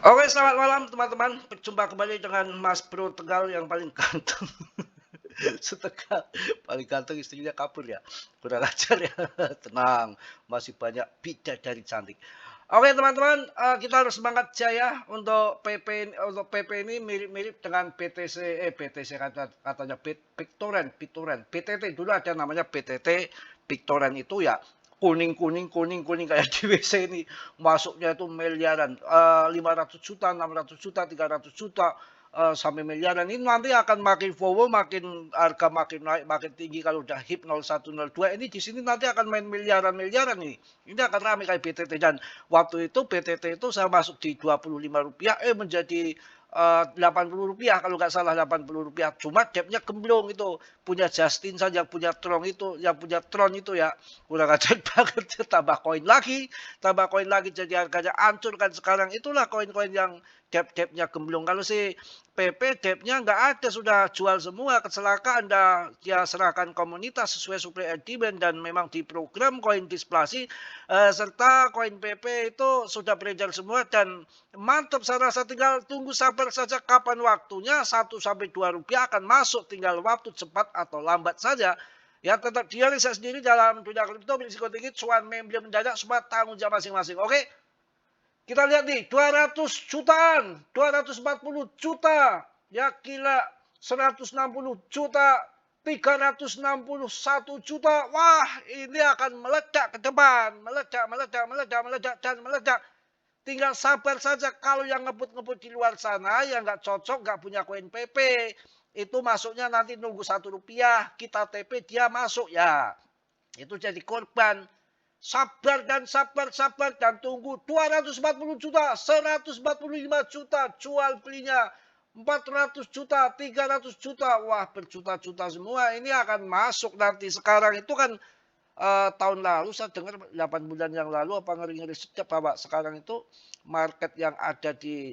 Oke, selamat malam teman-teman. Berjumpa kembali dengan Mas Bro Tegal yang paling ganteng setegal. Paling ganteng istrinya kabur ya. Kurang ajar ya. Tenang, masih banyak bidadari cantik. Oke teman-teman, kita harus semangat jaya untuk PP ini mirip-mirip dengan BTC katanya BTT dulu ada namanya BTT Victoren itu ya kuning kayak di WC ini masuknya itu miliaran, 500 juta, 600 juta, 300 juta, sampai miliaran. Ini nanti akan makin FOMO, makin harga makin naik, makin tinggi kalau udah HIP 0102 ini di sini nanti akan main miliaran-miliaran ini. Ini akan ramai kayak BTT dan waktu itu BTT itu saya masuk di Rp25 menjadi Rp80 kalau nggak salah Rp80. Cuma depnya gemblong itu punya Justin saja, punya Tron itu, yang punya Tron itu ya kurang ajar banget. Tambah koin lagi jadi harganya hancur kan sekarang. Itulah koin-koin yang depnya gemblong. Kalau si PP depnya nggak ada, sudah jual semua, kecelakaan dia serahkan komunitas sesuai supply and demand dan memang di program koin displasi serta koin PP itu sudah beredar semua dan mantap. Saya rasa tinggal tunggu sabar saja kapan waktunya 1 sampai 2 rupiah akan masuk, tinggal waktu cepat atau lambat saja. Ya tetap dia riset sendiri dalam dunia kripto berisiko tinggi, cuan membeli mendadak semua tanggung jawab masing-masing. Oke, kita lihat nih 200 jutaan, 240 juta, ya gila 160 juta, 361 juta. Wah, ini akan meledak ke depan, meledak dan meledak. Tinggal sabar saja. Kalau yang ngebut-ngebut di luar sana yang nggak cocok, nggak punya koin PP, itu masuknya nanti nunggu Rp1, kita TP dia masuk ya. Itu jadi korban. Sabar dan tunggu 240 juta, 145 juta, jual belinya 400 juta, 300 juta, wah berjuta-juta semua. Ini akan masuk nanti. Sekarang itu kan tahun lalu saya dengar 8 bulan yang lalu apa ngeri-ngeri sedap bahwa sekarang itu market yang ada di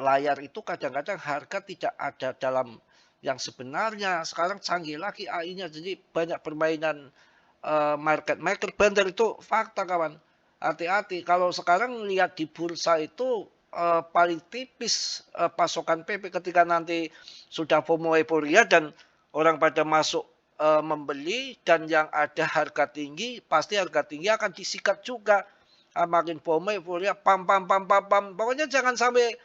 layar itu kadang-kadang harga tidak ada dalam yang sebenarnya. Sekarang canggih lagi AI-nya, jadi banyak permainan market maker bandar itu fakta kawan. Hati-hati kalau sekarang lihat di bursa itu paling tipis pasokan PP ketika nanti sudah FOMO euforia dan orang pada masuk membeli dan yang ada harga tinggi, pasti harga tinggi akan disikat juga. Makin FOMO euforia pam pam pam pam pam. Pokoknya jangan sampai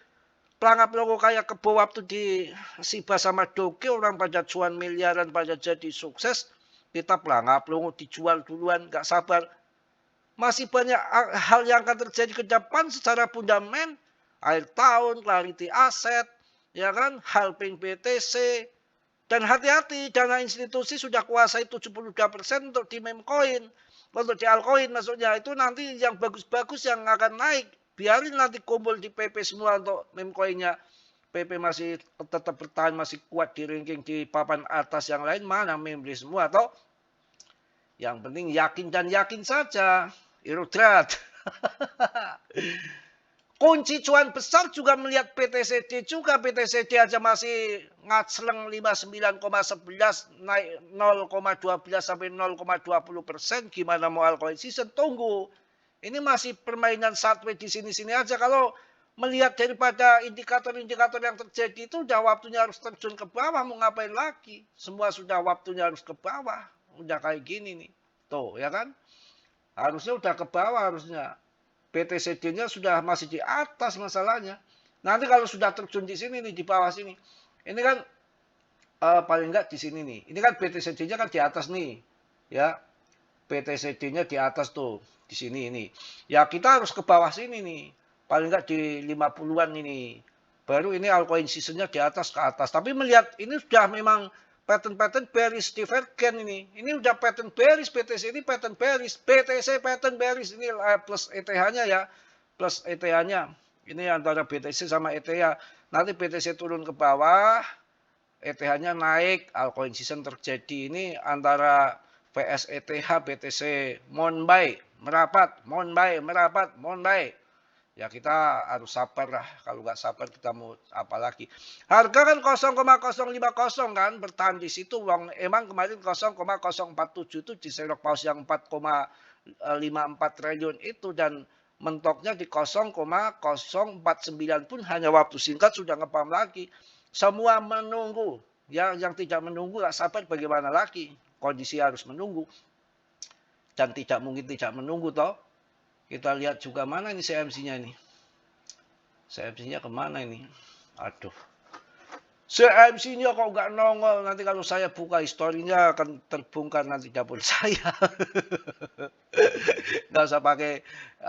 pelangap-pelongo kayak kebo waktu di Siba sama Doge orang pada cuan miliaran pada jadi sukses, kita pelangap-pelongo dijual duluan, nggak sabar. Masih banyak hal yang akan terjadi ke depan secara fundament, akhir tahun, clarity aset, ya kan, halving BTC, dan hati-hati dana institusi sudah kuasai 72% untuk di meme coin, untuk di altcoin maksudnya. Itu nanti yang bagus-bagus yang akan naik. Biarin nanti kumpul di PP semua untuk meme coinnya. PP masih tetap bertahan, masih kuat di ranking di papan atas, yang lain mana meme semua toh. Yang penting yakin dan yakin saja. Irodrat. Kunci cuan besar juga melihat PTCD juga. PTCD aja masih ngacleng 59,11 naik 0,12 sampai 0,20%. Gimana mau altcoin season? Tunggu. Ini masih permainan sideways di sini-sini aja. Kalau melihat daripada indikator-indikator yang terjadi itu udah waktunya harus terjun ke bawah. Mau ngapain lagi? Semua sudah waktunya harus ke bawah. Udah kayak gini nih. Tuh ya kan? Harusnya udah ke bawah harusnya. BTCD-nya sudah masih di atas masalahnya. Nanti kalau sudah terjun di sini nih, di bawah sini. Ini kan paling enggak di sini nih. Ini kan BTCD-nya kan di atas nih. Ya, BTCD-nya di atas tuh. Di sini ini. Ya kita harus ke bawah sini nih. Paling enggak di 50-an ini. Baru ini altcoin season-nya di atas ke atas. Tapi melihat ini sudah memang pattern bearish divergent ini. Ini udah pattern bearish, BTC ini pattern bearish, BTC pattern bearish ini plus ETH-nya ya. Plus ETH-nya. Ini antara BTC sama ETH. Nanti BTC turun ke bawah, ETH-nya naik, altcoin season terjadi. Ini antara VS ETH, BTC Monbay merapat, Monbay. Ya kita harus sabar lah. Kalau nggak sabar kita mau apa lagi. Harga kan 0,050 kan bertahan di situ. Emang kemarin 0,047 itu di Xerox Paus yang 4,54 triliun itu dan mentoknya di 0,049 pun hanya waktu singkat sudah ngepam lagi. Semua menunggu. Ya, yang tidak menunggu nggak sabar bagaimana lagi? Kondisi harus menunggu. Dan tidak mungkin tidak menunggu toh. Kita lihat juga mana ini CMC-nya ini. CMC-nya kemana ini? Aduh. CMC-nya kok nggak nongol. Nanti kalau saya buka historinya akan terbongkar nanti dapur saya. Nggak usah pakai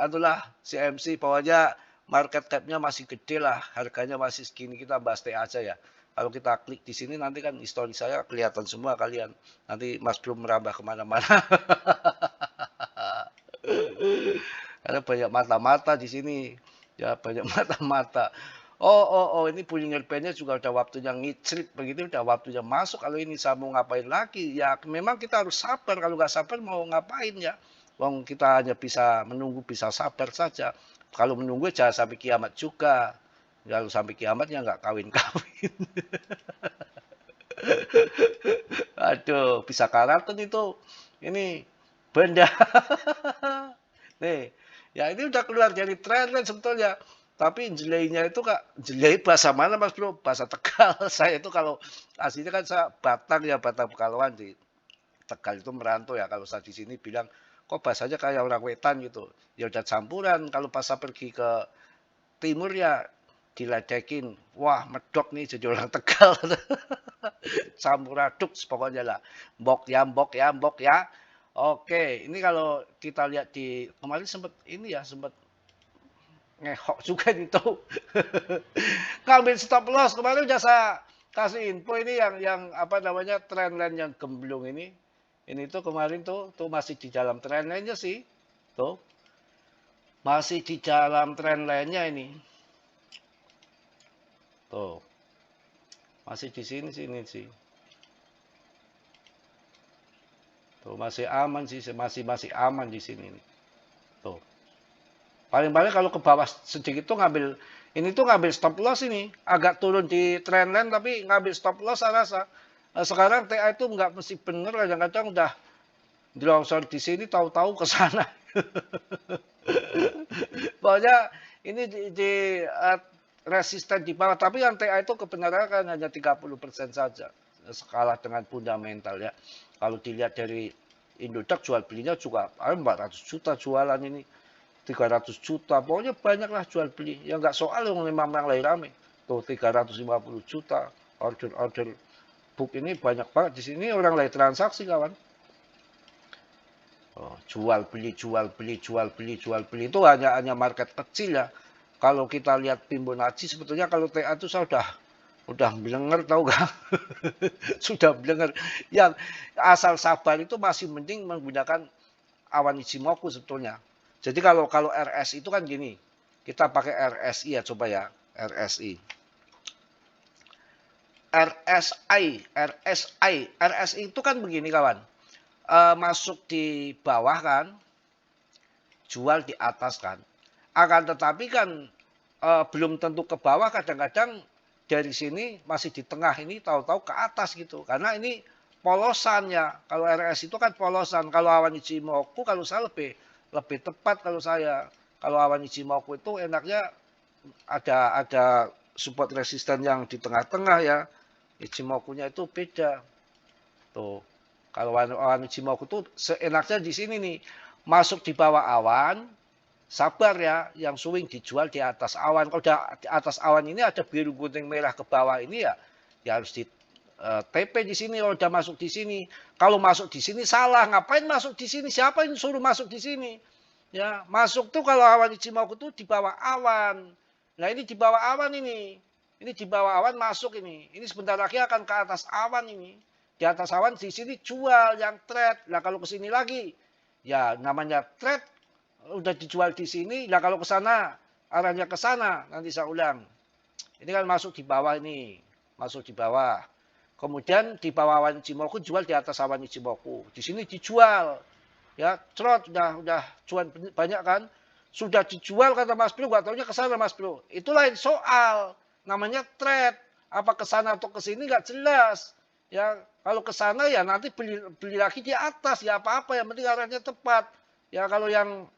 itulah CMC. Pokoknya market cap-nya masih gede lah. Harganya masih segini. Kita bahas T aja ya. Kalau kita klik di sini nanti kan histori saya kelihatan semua kalian. Nanti Mas Bro merambah kemana-mana. Karena banyak mata-mata di sini. Ya banyak mata-mata. Oh, ini pulling LP-nya juga udah waktunya ngicrit begitu, udah waktunya masuk. Kalau ini saya mau ngapain lagi? Ya memang kita harus sabar. Kalau nggak sabar mau ngapain ya? Wong kita hanya bisa menunggu, bisa sabar saja. Kalau menunggu jangan sampai kiamat juga. Kalau sampai kiamat ya nggak kawin-kawin. Aduh, bisa karatun itu. Ini benda. Nih, ya ini udah keluar dari trendline sebetulnya. Tapi jelainya itu Kak, jelai bahasa mana Mas Bro? Bahasa Tegal. Saya itu kalau aslinya kan saya Batang ya, Batang Pekalongan di Tegal itu merantau ya. Kalau saya di sini bilang, kok bahasanya kayak orang wetan gitu. Ya udah campuran. Kalau pas saya pergi ke timur ya diledekin. Wah, medok nih jadi orang Tegal. Campuraduk pokoknya lah. Mbok ya. Oke, ini kalau kita lihat di kemarin sempat ini ya, sempat ngehok juga itu. Ngambil stop loss kemarin udah saya kasih info ini yang apa namanya trendline yang gemblung ini. Ini tuh kemarin tuh masih di dalam trendline-nya sih. Tuh. Masih di dalam trendline-nya ini. Tuh. Masih di sini sih. Tuh masih aman sih, masih aman di sini nih. Tuh. Paling-paling kalau ke bawah sedikit tuh ngambil stop loss ini. Agak turun di trendline tapi ngambil stop loss saya rasa. Sekarang TA itu nggak mesti bener, kadang-kadang udah longsor di sini tahu-tahu ke sana. Pokoknya ini di resisten di bawah, tapi yang TA itu kebenaran kan hanya 30% saja. Skala dengan fundamental ya. Kalau dilihat dari Indodax jual belinya juga 400 juta jualan ini. 300 juta, pokoknya banyaklah jual beli. Ya nggak soal yang memang lagi rame. Tuh 350 juta order book ini banyak banget di sini orang lagi transaksi kawan. Oh, jual beli itu hanya market kecil ya. Kalau kita lihat Fibonacci sebetulnya kalau TA itu saya udah blenger tahu gak? Sudah blenger. Yang asal sabar itu masih mending menggunakan awan Ichimoku sebetulnya. Jadi kalau RS itu kan gini, kita pakai RSI ya coba ya, RSI. RSI itu kan begini kawan, masuk di bawah kan, jual di atas kan. Akan tetapi kan belum tentu ke bawah, kadang-kadang dari sini masih di tengah ini tahu-tahu ke atas gitu. Karena ini polosan ya, kalau RS itu kan polosan, kalau awan Ichimoku kalau saya lebih tepat kalau saya. Kalau awan Ichimoku itu enaknya ada support resisten yang di tengah-tengah ya. Ichimoku-nya itu beda. Tuh. Kalau awan Ichimoku itu seenaknya di sini nih. Masuk di bawah awan, sabar ya, yang swing dijual di atas awan. Kalau di atas awan ini ada biru kuning merah ke bawah ini ya harus di TP di sini. Kalau udah masuk di sini, kalau masuk di sini salah. Ngapain masuk di sini? Siapa yang suruh masuk di sini? Ya, masuk tuh kalau awan Ichimoku tuh di bawah awan. Nah, ini di bawah awan ini. Ini di bawah awan masuk ini. Ini sebentar lagi akan ke atas awan ini. Di atas awan di sini jual yang trade. Nah, kalau ke sini lagi ya namanya trade udah dijual di sini. Nah, kalau ke sana arahnya ke sana, nanti saya ulang. Ini kan masuk di bawah ini. Masuk di bawah. Kemudian di bawah awan Ichimoku jual di atas awan Ichimoku. Di sini dijual. Ya, trot udah cuan banyak kan? Sudah dijual kata Mas Bro, gak taunya ke sana Mas Bro. Itu lain soal. Namanya trade. Apa ke sana atau ke sini gak jelas. Ya, kalau ke sana ya nanti beli lagi di atas ya apa-apa yang penting arahnya tepat. Ya kalau yang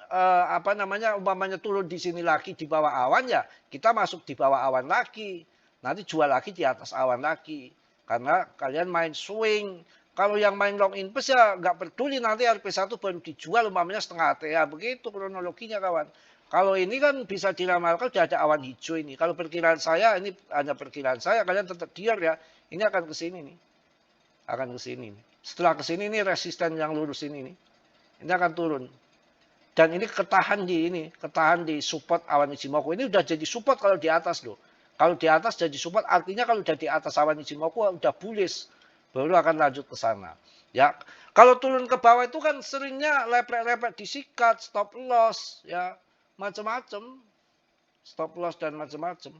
apa namanya, umpamanya turun di sini lagi di bawah awan ya, kita masuk di bawah awan lagi. Nanti jual lagi di atas awan lagi. Karena kalian main swing. Kalau yang main long invest ya nggak peduli nanti RP1 baru dijual umpamanya setengah ATA. Begitu kronologinya kawan. Kalau ini kan bisa diramalkan sudah ada awan hijau ini. Kalau perkiraan saya, ini hanya perkiraan saya, kalian tetap diam ya. Ini akan ke sini nih. Akan ke sini. Setelah ke sini nih resisten yang lurus ini nih. Ini akan turun. Dan ini ketahan di support awan Ichimoku. Ini udah jadi support kalau di atas loh. Kalau di atas jadi support, artinya kalau udah di atas awan Ichimoku udah bullish. Baru akan lanjut ke sana. Ya, kalau turun ke bawah itu kan seringnya lepek-lepek disikat, stop loss, ya macam-macam, stop loss dan macam-macam.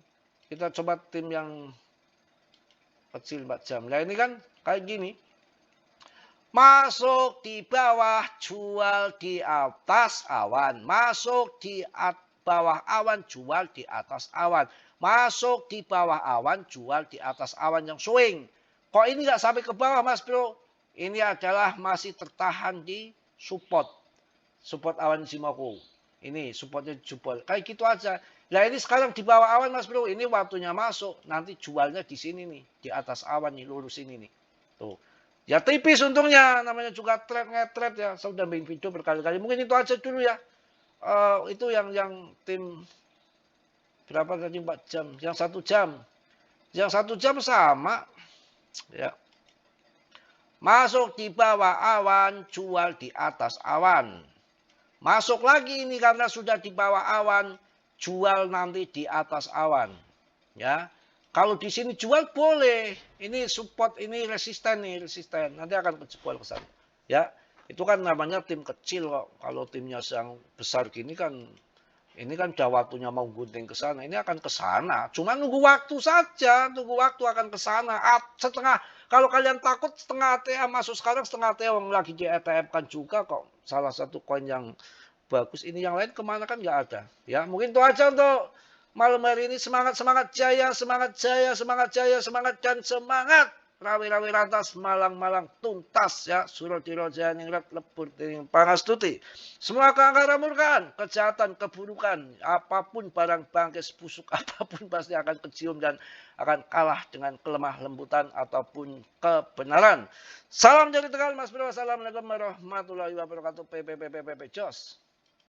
Kita coba tim yang kecil 4 jam. Nah ini kan kayak gini. Masuk di bawah, jual di atas awan. Masuk di bawah awan, jual di atas awan. Masuk di bawah awan, jual di atas awan yang swing. Kok ini nggak sampai ke bawah, Mas Bro? Ini adalah masih tertahan di support. Support awan Ichimoku. Ini supportnya jebol. Kayak gitu aja. Nah ini sekarang di bawah awan, Mas Bro. Ini waktunya masuk. Nanti jualnya di sini nih. Di atas awan nih, lurus ini nih. Tuh. Ya tipis untungnya, namanya juga trade nge-trade ya. Saya udah bikin video berkali-kali. Mungkin itu aja dulu ya. Itu yang tim berapa tadi 4 jam. Yang 1 jam. Yang 1 jam sama. Ya. Masuk di bawah awan, jual di atas awan. Masuk lagi ini karena sudah di bawah awan, jual nanti di atas awan. Ya. Kalau di sini jual boleh. Ini support, ini resisten nih, resisten. Nanti akan kejebol ke sana. Ya, itu kan namanya tim kecil kok. Kalau timnya yang besar gini kan, ini kan udah waktunya mau gunting ke sana. Ini akan ke sana. Cuma nunggu waktu saja, nunggu waktu akan ke sana. Setengah, kalau kalian takut setengah ATM masuk sekarang, setengah ATM lagi di ETF kan juga kok. Salah satu koin yang bagus. Ini yang lain kemana kan nggak ada. Ya, mungkin itu aja untuk malam hari ini. Semangat, semangat jaya, semangat jaya, semangat jaya, semangat dan semangat. Rawi-rawi rantas, malang-malang tuntas ya. Suruh dirojaya ningrat lebur tining pangastuti. Semua keangkaran murkaan, kejahatan, keburukan, apapun barang bangkis busuk, apapun pasti akan kecium dan akan kalah dengan kelemah lembutan ataupun kebenaran. Salam dari Tegal, Mas Bro. Assalamualaikum warahmatullahi wabarakatuh. PPPPP Jos.